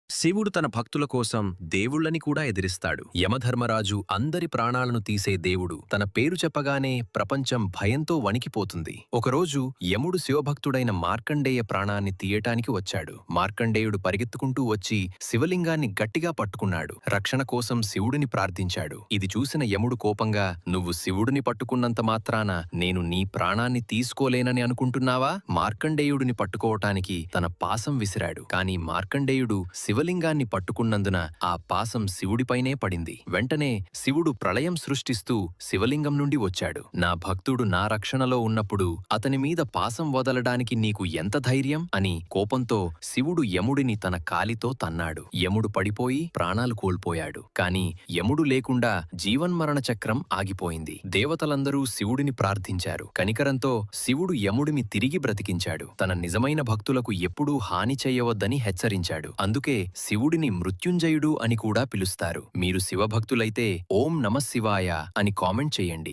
శివుడు తన భక్తుల కోసం దేవుళ్ళని కూడా ఎదిరిస్తాడు. యమధర్మరాజు అందరి ప్రాణాలను తీసే దేవుడు. తన పేరు చెప్పగానే ప్రపంచం భయంతో వణికిపోతుంది. ఒకరోజు యముడు శివభక్తుడైన మార్కండేయ ప్రాణాన్ని తీయటానికి వచ్చాడు. మార్కండేయుడు పరిగెత్తుకుంటూ వచ్చి శివలింగాన్ని గట్టిగా పట్టుకున్నాడు. రక్షణ కోసం శివుడిని ప్రార్థించాడు. ఇది చూసిన యముడు కోపంగా, "నువ్వు శివుడిని పట్టుకున్నంత మాత్రాన నేను నీ ప్రాణాన్ని తీసుకోలేనని అనుకుంటున్నావా?" మార్కండేయుడిని పట్టుకోవటానికి తన పాసం విసిరాడు. కాని మార్కండేయుడు శివలింగాన్ని పట్టుకున్నందున ఆ పాసం శివుడిపైనే పడింది. వెంటనే శివుడు ప్రళయం సృష్టిస్తూ శివలింగం నుండి వచ్చాడు. "నా భక్తుడు నా రక్షణలో ఉన్నప్పుడు అతని మీద పాసం వదలడానికి నీకు ఎంత ధైర్యం?" అని కోపంతో శివుడు యముడిని తన కాలితో తన్నాడు. యముడు పడిపోయి ప్రాణాలు కోల్పోయాడు. కాని యముడు లేకుండా జీవన్మరణ చక్రం ఆగిపోయింది. దేవతలందరూ శివుడిని ప్రార్థించారు. కనికరంతో శివుడు యముడిని తిరిగి బ్రతికించాడు. తన నిజమైన భక్తులకు ఎప్పుడూ హాని చేయవద్దని హెచ్చరించాడు. అందుకే శివుడిని మృత్యుంజయుడు అని కూడా పిలుస్తారు. మీరు శివభక్తులైతే ఓం నమః శివాయ అని కామెంట్ చేయండి.